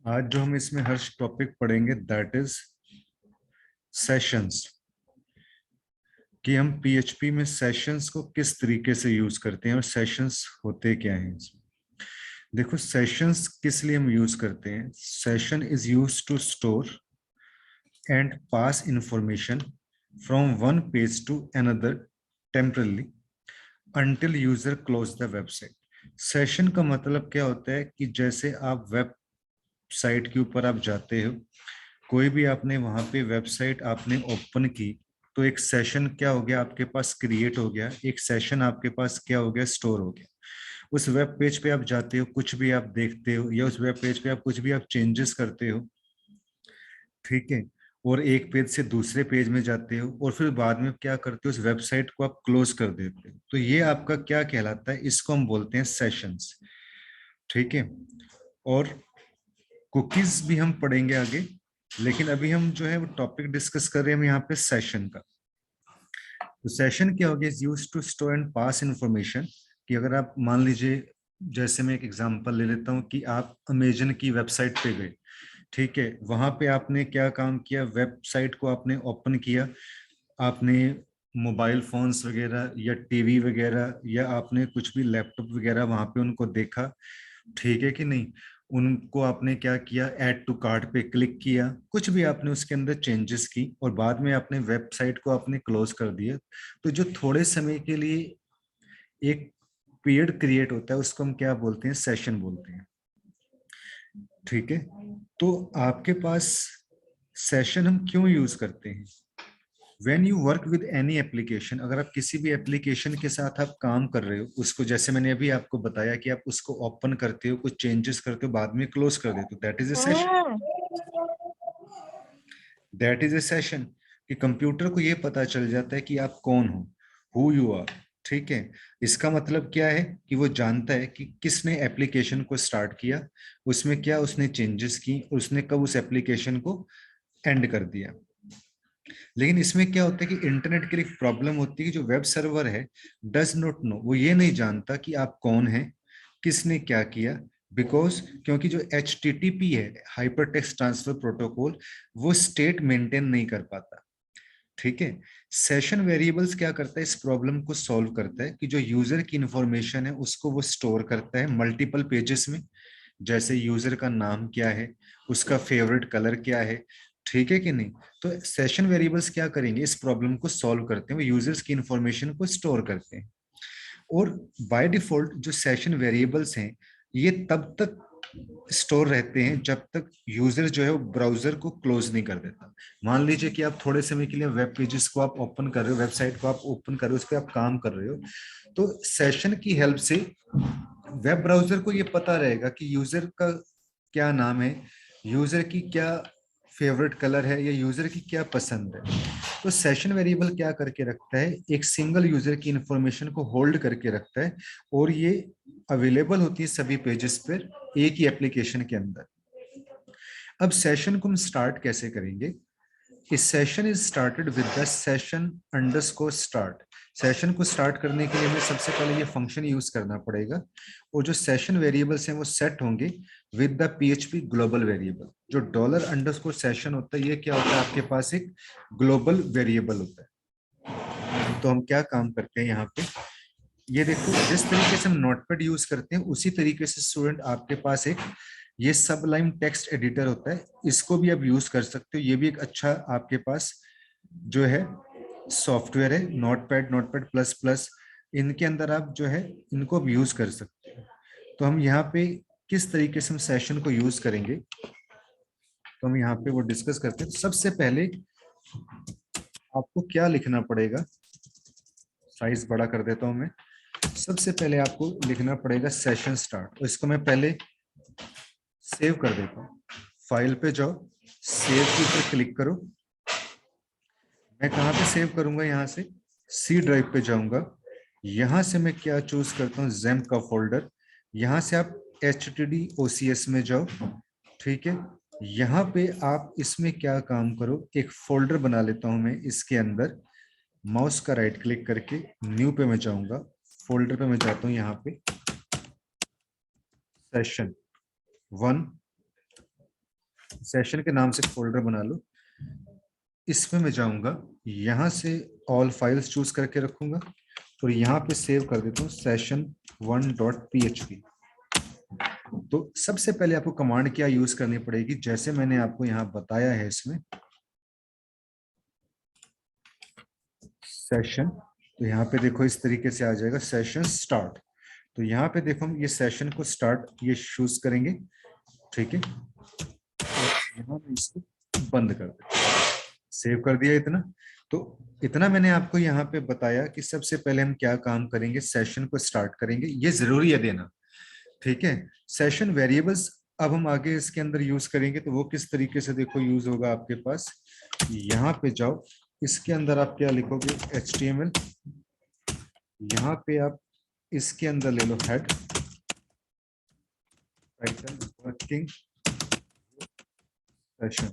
आज जो हम इसमें हर टॉपिक पढ़ेंगे दैट इज सेशंस, कि हम पीएचपी में सेशंस को किस तरीके से यूज करते हैं और सेशंस होते क्या हैं। देखो, सेशंस किस लिए हम यूज करते हैं। Session is use to store and pass information from one page to another temporarily until user close the website. Session का मतलब क्या होता है कि जैसे आप वेबसाइट के ऊपर आप जाते हो, कोई भी आपने वहां पे वेबसाइट आपने ओपन की, तो एक सेशन क्या हो गया आपके पास क्रिएट हो गया, एक सेशन आपके पास क्या हो गया स्टोर हो गया। उस वेब पेज पे आप जाते हो, कुछ भी आप देखते हो, या उस वेब पेज पे आप कुछ भी आप चेंजेस करते हो, ठीक है, और एक पेज से दूसरे पेज में जाते हो और फिर बाद में क्या करते हो, उस वेबसाइट को आप क्लोज कर देते हो, तो ये आपका क्या कहलाता है, इसको हम बोलते हैं सेशंस। ठीक है, और कुकीज भी हम पढ़ेंगे आगे, लेकिन अभी हम जो है वो टॉपिक डिस्कस कर रहे हैं हम यहाँ पे सेशन का। तो सेशन क्या हो गया, is use to store and pass information. कि अगर आप मान लीजिए, जैसे मैं एक एग्जांपल ले लेता हूँ कि आप अमेजन की वेबसाइट पे गए, ठीक है, वहां पे आपने क्या काम किया, वेबसाइट को आपने ओपन किया, आपने मोबाइल फोन्स वगैरह या टीवी वगैरह या आपने कुछ भी लैपटॉप वगैरह वहां पे उनको देखा, ठीक है कि नहीं। उनको आपने क्या किया, ऐड टू कार्ट पे क्लिक किया, कुछ भी आपने उसके अंदर चेंजेस की और बाद में आपने वेबसाइट को आपने क्लोज कर दिया। तो जो थोड़े समय के लिए एक पीरियड क्रिएट होता है उसको हम क्या बोलते हैं, सेशन बोलते हैं। ठीक है, तो आपके पास सेशन हम क्यों यूज करते हैं। When you work with any application, अगर आप किसी भी एप्लीकेशन के साथ आप काम कर रहे हो, उसको जैसे मैंने अभी आपको बताया कि आप उसको ओपन करते हो, कुछ चेंजेस करते हो, बाद में क्लोज कर देते हो, that is A session. That is A session, कि कंप्यूटर को ये पता चल जाता है कि आप कौन हो, हु यू आर। ठीक है, इसका मतलब क्या है कि वो जानता है कि किसने एप्लीकेशन को स्टार्ट किया, उसमें क्या उसने चेंजेस की, उसने कब उस एप्लीकेशन को एंड कर दिया। लेकिन इसमें क्या होता है कि इंटरनेट की एक प्रॉब्लम होती है कि जो वेब सर्वर है डज नॉट नो, वो ये नहीं जानता कि आप कौन है, किसने क्या किया। बिकॉज क्योंकि जो HTTP है, हाइपर टेक्स्ट ट्रांसफर प्रोटोकॉल, वो स्टेट मेंटेन नहीं कर पाता। ठीक है, सेशन वेरिएबल्स क्या करता है, इस प्रॉब्लम को सॉल्व करता है कि जो यूजर की इंफॉर्मेशन है उसको वो स्टोर करता है मल्टीपल पेजेस में। जैसे यूजर का नाम क्या है, उसका फेवरेट कलर क्या है, ठीक है कि नहीं। तो सेशन वेरिएबल्स क्या करेंगे, इस प्रॉब्लम को सॉल्व करते हैं, वो यूजर्स की इंफॉर्मेशन को स्टोर करते हैं। और बाय डिफॉल्ट जो सेशन वेरिएबल्स हैं, ये तब तक स्टोर रहते हैं जब तक यूजर जो है वो ब्राउजर को क्लोज नहीं कर देता। मान लीजिए कि आप थोड़े समय के लिए वेब पेजेस को आप ओपन कर रहे हो, वेबसाइट को आप ओपन कर रहे हो, उस पर आप काम कर रहे हो, तो सेशन की हेल्प से वेब ब्राउजर को ये पता रहेगा कि यूजर का क्या नाम है, यूजर की क्या फेवरेट कलर है, या यूजर की क्या पसंद है। तो सेशन वेरिएबल क्या करके रखता है, एक सिंगल यूजर की इंफॉर्मेशन को होल्ड करके रखता है, और ये अवेलेबल होती है सभी पेजेस पर एक ही एप्लीकेशन के अंदर। अब सेशन को हम स्टार्ट कैसे करेंगे, इस session is started with the session underscore start. Session को स्टार्ट करने के लिए हमें सबसे पहले ये फंक्शन यूज करना पड़ेगा, और जो सेशन वेरिएबल्स हैं वो सेट होंगे with the PHP global variable. जो डॉलर अंडरस्कोर सेशन होता है, ये क्या होता है, आपके पास एक ग्लोबल वेरिएबल होता है। तो हम क्या काम करते हैं यहाँ पे, ये देखो, जिस तरीके से हम नोटपैड यूज करते हैं उसी तरीके से स्टूडेंट आपके पास एक ये सबलाइम टेक्स्ट एडिटर होता है, इसको भी आप यूज कर सकते हो। ये भी एक अच्छा आपके पास जो है सॉफ्टवेयर है, नोटपैड, नोटपैड प्लस प्लस, इनके अंदर आप जो है इनको भी यूज कर सकते हो। तो हम यहाँ पे किस तरीके से हम सेशन को यूज करेंगे, तो हम यहाँ पे वो डिस्कस करते हैं। सबसे पहले आपको क्या लिखना पड़ेगा, साइज बड़ा कर देता हूं मैं। सबसे पहले आपको लिखना पड़ेगा सेशन स्टार्ट, तो इसको मैं पहले सेव कर देता हूँ। फाइल पे जाओ, सेव के ऊपर क्लिक करो। मैं कहाँ पे सेव करूंगा, यहाँ से C ड्राइव पे जाऊंगा। यहाँ से मैं क्या चूज करता हूँ, XAMPP का फोल्डर। यहाँ से आप HTTP/OCS में जाओ, ठीक है। यहाँ पे आप इसमें क्या काम करो, एक फोल्डर बना लेता हूँ मैं इसके अंदर, माउस का राइट क्लिक करके न्यू पे मैं जाऊंगा, फोल्डर पे मैं जाता हूँ, यहाँ पे सेशन 1, सेशन के नाम से फोल्डर बना लो, इसमें मैं जाऊंगा, यहां से ऑल फाइल्स चूज करके रखूंगा और यहाँ पे सेव कर देता हूँ session1.php। तो सबसे पहले आपको कमांड क्या यूज करनी पड़ेगी, जैसे मैंने आपको यहाँ बताया है, इसमें सेशन, तो यहाँ पे देखो इस तरीके से आ जाएगा सेशन स्टार्ट। तो यहाँ पे देखो हम ये सेशन को स्टार्ट ये चूज करेंगे, ठीक है, और यहाँ में इसको बंद कर दें, सेव कर दिया इतना। तो इतना मैंने आपको यहाँ पे बताया कि सबसे पहले हम क्या काम करेंगे, सेशन को स्टार्ट करेंगे, ये जरूरी है देना, ठीक है। सेशन वेरिएबल्स अब हम आगे इसके अंदर यूज करेंगे, तो वो किस तरीके से देखो यूज होगा आपके पास, यहाँ पे जाओ, इसके अंदर आप क्या लिखोगे, HTML, यहाँ पे आप इसके अंदर ले लो हेड, टाइटल, वर्किंग सेशन,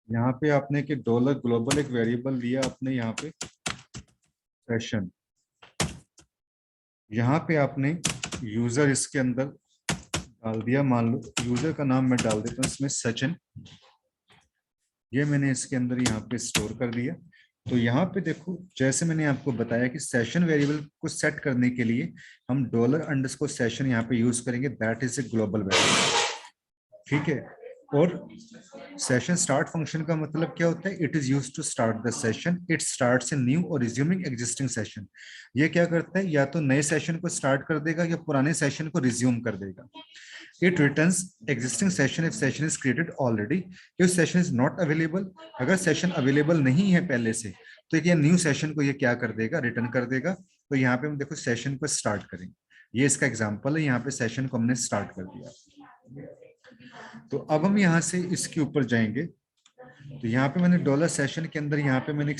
यहाँ पे आपने कि डॉलर ग्लोबल एक वेरिएबल लिया आपने, यहाँ पे सेशन, यहाँ पे आपने यूजर इसके अंदर डाल दिया, मान लो यूजर का नाम मैं डाल देता हूँ इसमें सचिन, ये मैंने इसके अंदर यहाँ पे स्टोर कर दिया। तो यहाँ पे देखो जैसे मैंने आपको बताया कि सेशन वेरिएबल को सेट करने के लिए हम $_ यहाँ पे यूज करेंगे, that is a global variable, ठीक है। और सेशन स्टार्ट फंक्शन का मतलब क्या होता है, it is used to start the session, it starts a new और रिज्यूमिंग एग्जिस्टिंग सेशन। ये क्या करता है, या तो नए सेशन को स्टार्ट कर देगा या पुराने सेशन को रिज्यूम कर देगा। It returns existing session if session is created already. If session is not available, अगर सेशन अवेलेबल नहीं है पहले से, तो ये न्यू सेशन को ये क्या कर देगा, रिटर्न कर देगा। तो यहाँ पे हम देखो सेशन को स्टार्ट करेंगे, ये इसका एग्जांपल है, यहाँ पे सेशन को हमने स्टार्ट कर दिया। तो अब हम यहाँ से इसके ऊपर जाएंगे, तो यहाँ पे मैंने $सेशन के अंदर यहाँ पे मैंने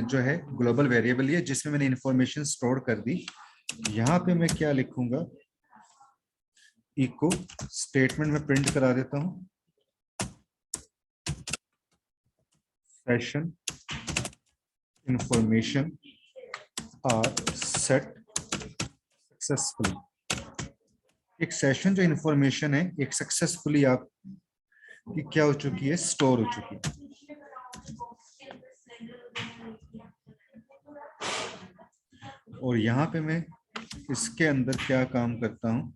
जो है ग्लोबल वेरिएबल लिया जिसमें मैंने इंफॉर्मेशन स्टोर कर दी। यहाँ पे मैं क्या लिखूंगा, इको स्टेटमेंट में प्रिंट करा देता हूं, session information are set successfully. एक सेशन जो इंफॉर्मेशन है एक सक्सेसफुली आप की क्या हो चुकी है, स्टोर हो चुकी है। और यहाँ पे मैं इसके अंदर क्या काम करता हूं,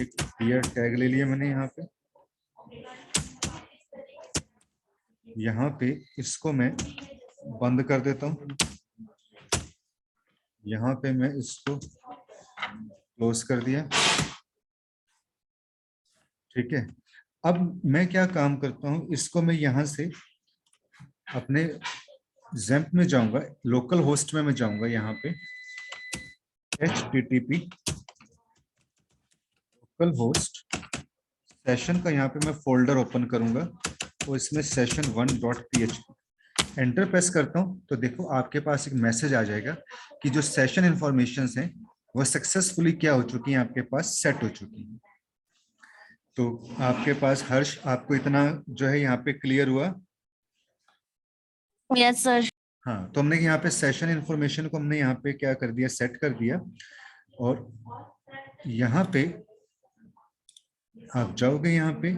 एक क्लियर टैग ले लिया मैंने, यहाँ पे इसको मैं बंद कर देता हूं, यहाँ पे मैं इसको क्लोज कर दिया, ठीक है। अब मैं क्या काम करता हूं, इसको मैं यहाँ से अपने ज़ैम्प में जाऊंगा, लोकल होस्ट में मैं जाऊंगा, यहाँ पे http लोकल होस्ट सेशन का यहाँ पे मैं फोल्डर ओपन करूंगा और इसमें session1.php एंटर प्रेस करता हूं, तो देखो आपके पास एक मैसेज आ जाएगा कि जो सेशन इंफॉर्मेशंस हैं वो सक्सेसफुली क्या हो चुकी हैं, आपके पास सेट हो चुकी हैं। तो आपके पास हर्ष, आपको इतना जो है यहाँ पे क्लियर हुआ? Yes sir. हाँ, तो हमने यहाँ पे सेशन इंफॉर्मेशन को हमने यहाँ पे क्या कर दिया, सेट कर दिया। और यहाँ पे आप जाओगे, यहाँ पे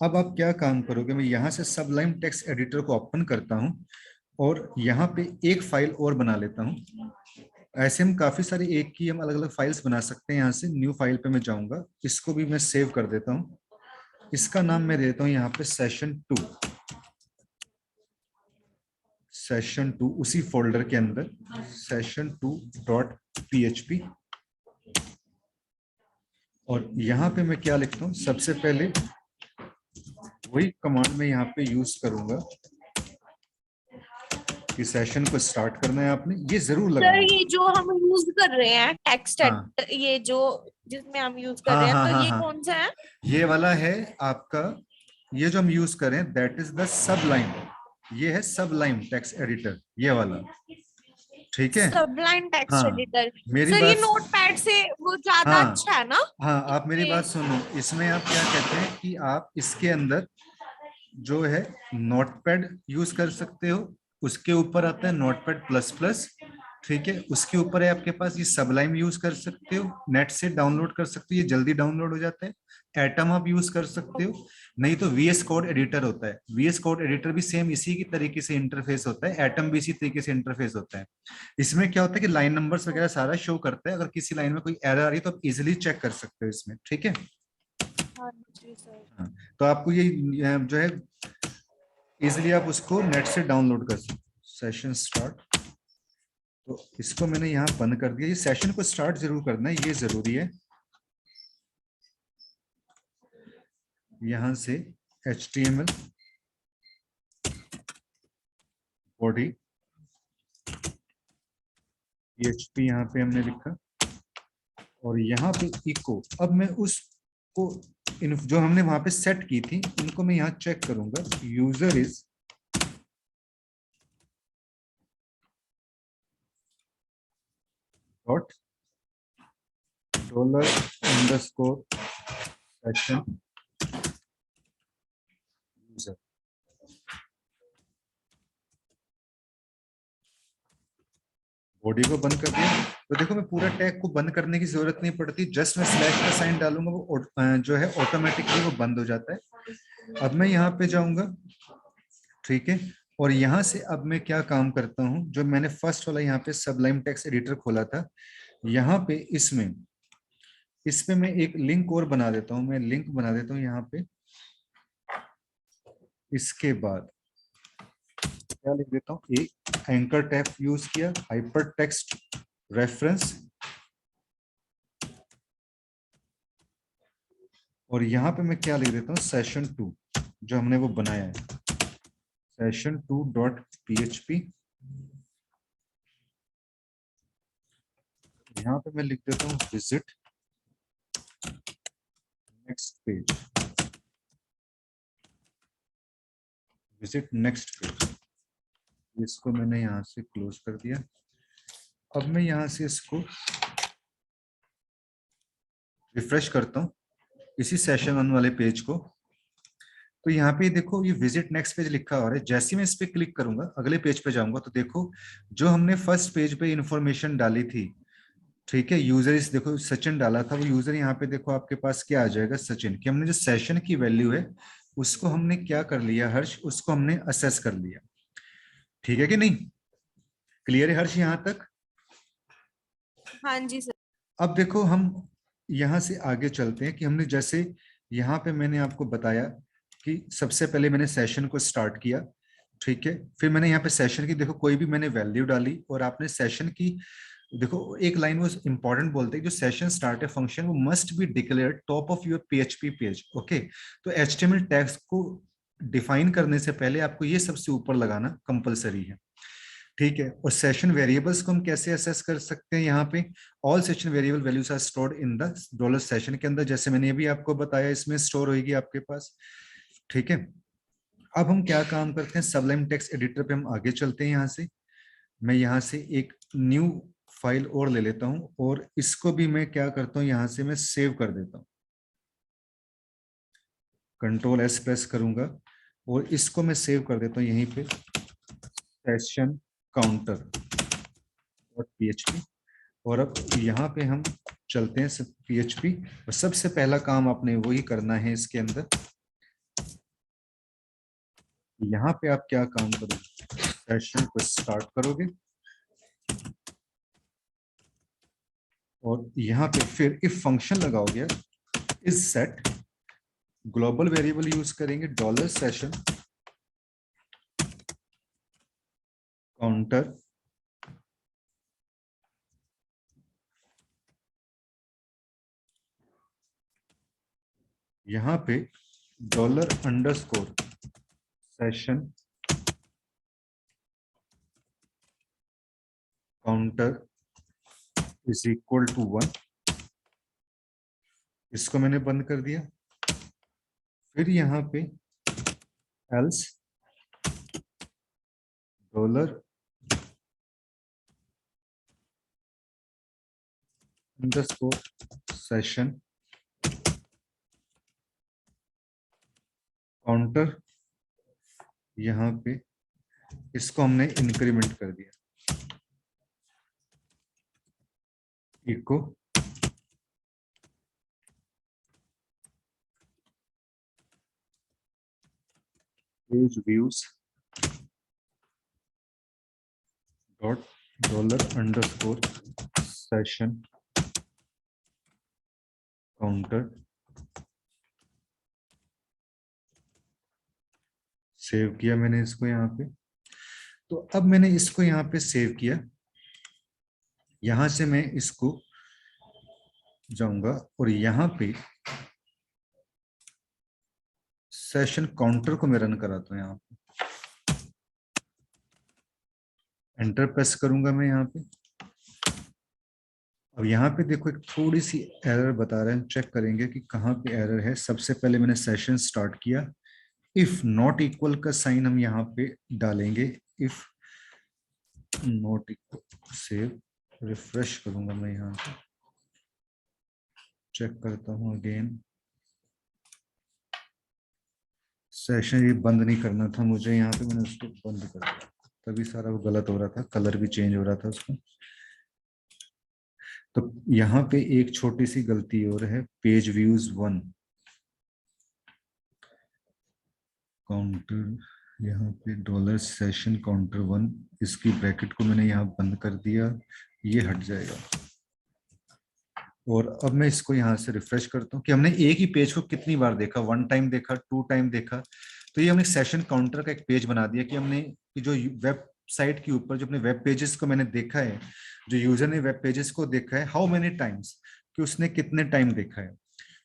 अब आप क्या काम करोगे, मैं यहाँ से सबलाइम टेक्स्ट एडिटर को ओपन करता हूँ और यहाँ पे एक फाइल और बना लेता हूँ। ऐसे हम काफी सारी एक की हम अलग अलग फाइल्स बना सकते हैं। यहाँ से न्यू फाइल पे मैं जाऊंगा, इसको भी मैं सेव कर देता हूँ, इसका नाम मैं देता हूँ यहाँ पे session2, session2 उसी फोल्डर के अंदर session2.php। और यहाँ पे मैं क्या लिखता हूँ, सबसे पहले वही कमांड में यहाँ पे यूज करूंगा कि सेशन को स्टार्ट करना है आपने, ये जरूर लगाना। सर ये जो हम यूज कर रहे हैं टेक्स्ट हाँ, ये जो जिसमें हम यूज कर हाँ, रहे हैं, हाँ, तो हाँ, ये हाँ, कौन सा है? ये वाला है आपका, ये जो हम यूज करें दैट इज द सबलाइन, ये है सबलाइम टेक्स्ट एडिटर, ये वाला, ठीक है। सबलाइन टेक्स्ट हाँ, एडिटर। मेरी सर ये बात, नोटपैड से वो ज्यादा हाँ, अच्छा है ना? हाँ, आप मेरी इसमें बात सुनो, इसमें आप क्या कहते हैं कि आप इसके अंदर जो है नोटपैड यूज कर सकते हो, उसके ऊपर आता है नोटपैड प्लस प्लस, ठीक है। उसके ऊपर है आपके पास ये सबलाइम यूज कर सकते हो, नेट से डाउनलोड कर सकते हो, ये जल्दी डाउनलोड हो जाता है। एटम आप यूज कर सकते हो, नहीं तो वीएस कोड एडिटर होता है। वीएस कोड एडिटर भी सेम इसी की तरीके से इंटरफेस होता है, एटम भी इसी तरीके से इंटरफेस होता है। इसमें क्या होता है कि लाइन नंबर्स वगैरह सारा शो करता है, अगर किसी लाइन में कोई एरर आ रही है तो आप इजिली चेक कर सकते हो इसमें, ठीक है। हाँ जी सर। हाँ, तो आपको ये जो है इजिली आप उसको नेट से डाउनलोड कर सकते हो। सेशन स्टार्ट, तो इसको मैंने यहाँ बंद कर दिया। ये सेशन को स्टार्ट जरूर करना है, ये जरूरी है। यहां से HTML बॉडी PHP यहाँ पे हमने लिखा, और यहाँ पे इको। अब मैं उसको जो हमने वहां पे सेट की थी उनको मैं यहाँ चेक करूंगा। User is dot dollar underscore session user. Body को बंद कर दिया, तो देखो मैं पूरा टैग को बंद करने की जरूरत नहीं पड़ती, जस्ट मैं स्लैश का साइन डालूंगा, वो जो है ऑटोमेटिकली वो बंद हो जाता है। अब मैं यहाँ पे जाऊंगा, ठीक है। और यहाँ से अब मैं क्या काम करता हूँ, जो मैंने फर्स्ट वाला यहाँ पे सबलाइम टेक्स्ट एडिटर खोला था, यहाँ पे इस पे मैं एक लिंक और बना देता हूँ। मैं लिंक बना देता हूँ यहाँ पे। इसके बाद क्या लिख देता हूँ, एक एंकर टैग यूज किया, हाइपर टेक्स्ट रेफरेंस, और यहाँ पे मैं क्या लिख देता हूँ, सेशन 2 जो हमने वो बनाया है, session2.php। यहाँ पे मैं लिख देता हूँ visit next page, visit next page. इसको मैंने यहाँ से क्लोज कर दिया। अब मैं यहाँ से इसको रिफ्रेश करता हूँ, इसी सेशन 1 वाले पेज को। तो यहाँ पे देखो ये विजिट नेक्स्ट पेज लिखा हो रहा है। जैसे मैं इस पे क्लिक करूंगा, अगले पेज पे जाऊंगा, तो देखो जो हमने फर्स्ट पेज पे इंफॉर्मेशन डाली थी, ठीक है, यूजर इस देखो सचिन डाला था, वो यूजर यहाँ पे देखो आपके पास क्या आ जाएगा, सचिन। कि हमने जो सेशन की वैल्यू है उसको हमने क्या कर लिया हर्ष, उसको हमने असेस कर लिया, ठीक है कि नहीं। क्लियर है हर्ष यहाँ तक। हाँ जी सर। अब देखो हम यहाँ से आगे चलते हैं कि हमने जैसे यहाँ पे मैंने आपको बताया कि सबसे पहले मैंने सेशन को स्टार्ट किया, ठीक है। फिर मैंने यहाँ पे सेशन की देखो कोई भी मैंने वैल्यू डाली, और आपने सेशन की देखो एक लाइन वो इंपॉर्टेंट बोलते हैं, जो सेशन स्टार्ट है फंक्शन वो must be declared top of your PHP page, okay. तो HTML टैग्स को डिफाइन करने से पहले आपको ये सबसे ऊपर लगाना कंपलसरी है, ठीक है। और सेशन वेरिएबल्स को हम कैसे असेस कर सकते हैं, यहाँ पे all session variable values are stored in the dollar session के अंदर, जैसे मैंने ये भी आपको बताया, इसमें स्टोर होगी आपके पास, ठीक है। अब हम क्या काम करते हैं, सबलाइम टेक्स्ट एडिटर पे हम आगे चलते हैं। यहाँ से मैं यहाँ से एक न्यू फाइल और ले लेता हूँ, और इसको भी मैं क्या करता हूँ, यहाँ से मैं सेव कर देता हूँ। Ctrl+S प्रेस करूंगा और इसको मैं सेव कर देता हूँ यहीं पे, सेशन काउंटर और PHP। और अब यहाँ पे हम चलते हैं PHP, और सबसे पहला काम आपने वही करना है इसके अंदर। यहाँ पे आप क्या काम करोगे, सेशन को स्टार्ट करोगे, और यहाँ पे फिर इफ फंक्शन लगाओगे, isset global variable use करेंगे, डॉलर सेशन काउंटर, यहाँ पे dollar underscore session counter is equal to 1। इसको मैंने बंद कर दिया। फिर यहाँ पे else dollar underscore session counter यहाँ पे इसको हमने इंक्रीमेंट कर दिया, echo page views dot $_ session counter, save किया मैंने इसको यहाँ पे। तो अब मैंने इसको यहाँ पे सेव किया, यहां से मैं इसको जाऊंगा और यहाँ पे सेशन काउंटर को मैं रन कराता हूँ। यहाँ पे एंटर प्रेस करूंगा मैं यहाँ पे। अब यहाँ पे देखो एक थोड़ी सी एरर बता रहे हैं, चेक करेंगे कि कहाँ पे एरर है। सबसे पहले मैंने सेशन स्टार्ट किया, इफ नॉट इक्वल का साइन हम यहाँ पे डालेंगे, if not equal, save, refresh करूंगा मैं यहाँ पे, चेक करता हूँ अगेन। सेशन ये बंद नहीं करना था मुझे, यहाँ पे मैंने उसको बंद कर दिया, तभी सारा वो गलत हो रहा था, कलर भी चेंज हो रहा था उसका। तो यहाँ पे एक छोटी सी गलती और है, पेज व्यूज 1 काउंटर, यहाँ पे $सेशन काउंटर 1, इसकी ब्रैकेट को मैंने यहाँ बंद कर दिया, ये हट जाएगा। और अब मैं इसको यहाँ से रिफ्रेश करता हूँ कि हमने एक ही पेज को कितनी बार देखा, 1 टाइम देखा, 2 टाइम देखा। तो ये हमने सेशन काउंटर का एक पेज बना दिया कि हमने कि जो वेबसाइट के ऊपर जो अपने वेब पेजेस को मैंने देखा है, जो यूजर ने वेब पेजेस को देखा है, हाउ मेनी टाइम्स, कि उसने कितने टाइम देखा है।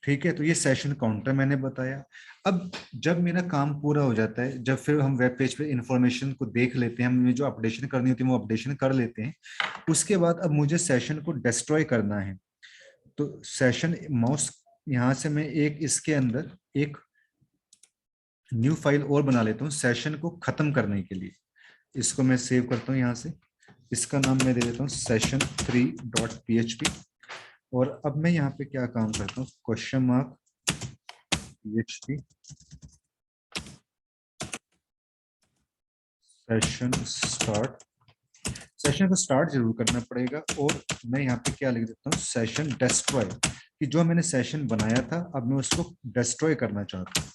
ठीक है, तो ये सेशन काउंटर मैंने बताया। अब जब मेरा काम पूरा हो जाता है, जब फिर हम वेब पेज पे इंफॉर्मेशन को देख लेते हैं, हमें जो अपडेशन करनी होती है वो अपडेशन कर लेते हैं, उसके बाद अब मुझे सेशन को डिस्ट्रॉय करना है। तो सेशन माउस यहां से मैं एक इसके अंदर एक न्यू फाइल और बना लेता हूँ सेशन को खत्म करने के लिए। इसको मैं सेव करता हूँ यहाँ से, इसका नाम मैं दे देता हूँ session3.php। और अब मैं यहाँ पे क्या काम करता हूँ, $PHP सेशन स्टार्ट, सेशन को स्टार्ट जरूर करना पड़ेगा। और मैं यहाँ पे क्या लिख देता हूँ, सेशन डिस्ट्रॉय, कि जो मैंने सेशन बनाया था अब मैं उसको डिस्ट्रॉय करना चाहता हूँ।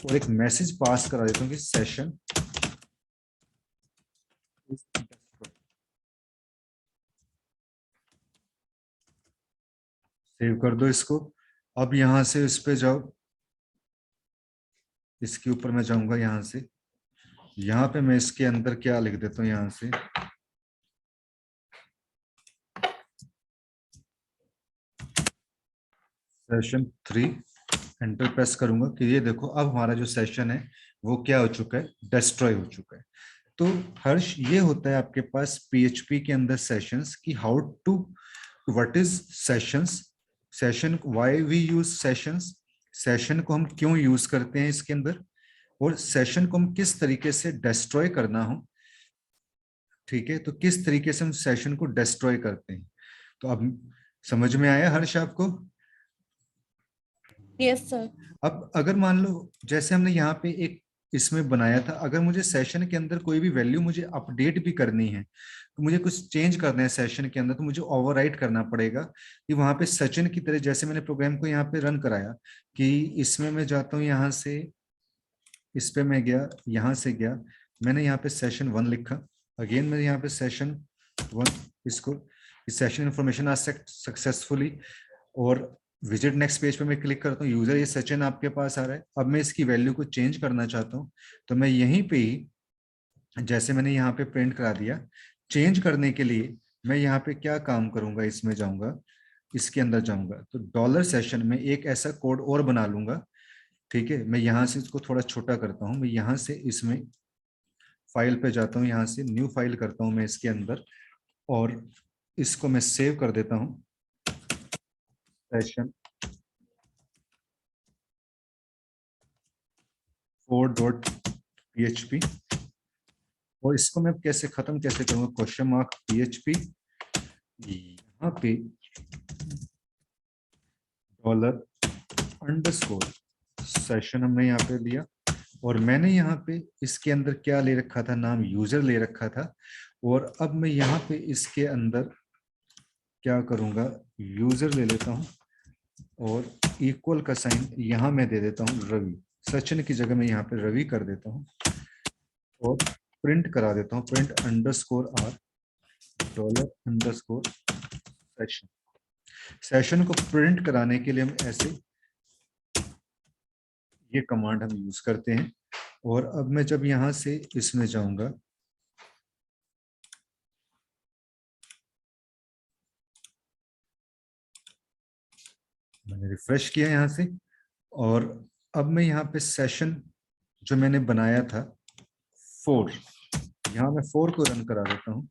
और एक मैसेज पास करा देता हूँ कि सेशन सेव कर दो इसको। अब यहां से इस पे जाओ, इसके ऊपर मैं जाऊंगा, यहां से यहाँ पे मैं इसके अंदर क्या लिख देता हूँ, यहां से session3, एंटर प्रेस करूंगा कि ये देखो अब हमारा जो सेशन है वो क्या हो चुका है, डिस्ट्रॉय हो चुका है। तो हर्ष ये होता है आपके पास पीएचपी के अंदर सेशंस की how to, what is sessions, session why we use sessions, session को हम क्यों यूज करते हैं इसके अंदर, और सेशन को हम किस तरीके से डिस्ट्रॉय करना हो। ठीक है, तो किस तरीके से हम सेशन को डिस्ट्रॉय करते हैं। तो अब समझ में आया हर्ष आपको। Yes sir. अब अगर मान लो जैसे हमने यहाँ पे एक इसमें बनाया था, अगर मुझे सेशन के अंदर कोई भी वैल्यू मुझे अपडेट भी करनी है, तो मुझे कुछ चेंज करना है सेशन के अंदर, तो मुझे ओवरराइट करना पड़ेगा कि वहां पे सचिन की तरह, जैसे मैंने प्रोग्राम को यहाँ पे रन कराया कि इसमें मैं जाता हूँ, यहाँ से इस पे मैं गया, यहाँ से गया, मैंने यहाँ पे सेशन 1 लिखा, अगेन मैं यहाँ पे सेशन 1, इसको सेशन इन्फॉर्मेशन आज सक्सेसफुली, और विजिट नेक्स्ट पेज पे मैं क्लिक करता हूँ, यूजर ये सचिन आपके पास आ रहा है। अब मैं इसकी वैल्यू को चेंज करना चाहता हूँ, तो मैं यहीं पे ही जैसे मैंने यहाँ पे प्रिंट करा दिया, चेंज करने के लिए मैं यहाँ पे क्या काम करूंगा, इसमें जाऊंगा, इसके अंदर जाऊंगा, तो $सेशन में एक ऐसा कोड और बना लूंगा। ठीक है, मैं यहाँ से इसको थोड़ा छोटा करता हूँ, मैं यहाँ से इसमें फाइल पे जाता हूँ, यहाँ से न्यू फाइल करता हूँ मैं इसके अंदर, और इसको मैं सेव कर देता हूँ, सेशन 4.php। और इसको मैं कैसे खत्म कैसे करूंगा, $PHP, यहाँ पे $_ सेशन हमने यहाँ पे दिया, और मैंने यहाँ पे इसके अंदर क्या ले रखा था, नाम यूजर ले रखा था। और अब मैं यहाँ पे इसके अंदर क्या करूँगा, यूजर ले लेता हूँ और इक्वल का साइन यहाँ मैं दे देता हूँ रवि। सचिन की जगह मैं यहाँ पे रवि कर देता हूँ और प्रिंट करा देता हूँ, print underscore r dollar underscore session. Session को प्रिंट कराने के लिए हम ऐसे ये कमांड हम यूज करते हैं। और अब मैं जब यहां से इसमें जाऊंगा, मैंने रिफ्रेश किया यहां से, और अब मैं यहाँ पे सेशन जो मैंने बनाया था 4, यहाँ मैं 4 को रन करा देता हूँ।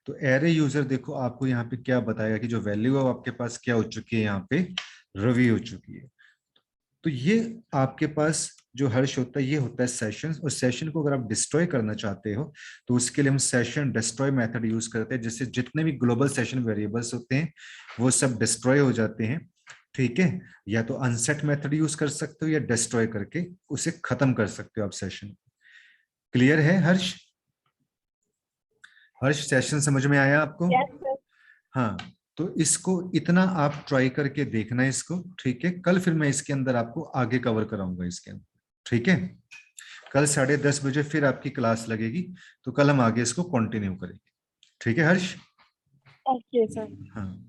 तो एरे यूजर देखो आपको यहाँ पे क्या बताएगा कि जो वैल्यू है आपके पास क्या हो चुकी है, यहाँ पे रवि हो चुकी है। तो ये आपके पास जो हर्ष होता है ये होता है सेशन। और सेशन को अगर आप डिस्ट्रॉय करना चाहते हो तो उसके लिए हम सेशन डिस्ट्रॉय मेथड यूज करते हैं, जिससे जितने भी ग्लोबल सेशन वेरिएबल्स होते हैं वो सब डिस्ट्रॉय हो जाते हैं। ठीक है, या तो अनसेट मेथड यूज कर सकते हो या डिस्ट्रॉय करके उसे खत्म कर सकते हो आप सेशन। क्लियर है हर्ष? हर्ष सेशन समझ में आया आपको? Yes sir. हाँ, तो इसको इतना आप ट्राई करके देखना है इसको। ठीक है, कल फिर मैं इसके अंदर आपको आगे कवर कराऊंगा इसके अंदर। ठीक है, कल 10:30 बजे फिर आपकी क्लास लगेगी, तो कल हम आगे इसको कंटिन्यू करेंगे। ठीक है हर्ष? Okay sir. हाँ,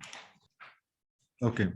ओके।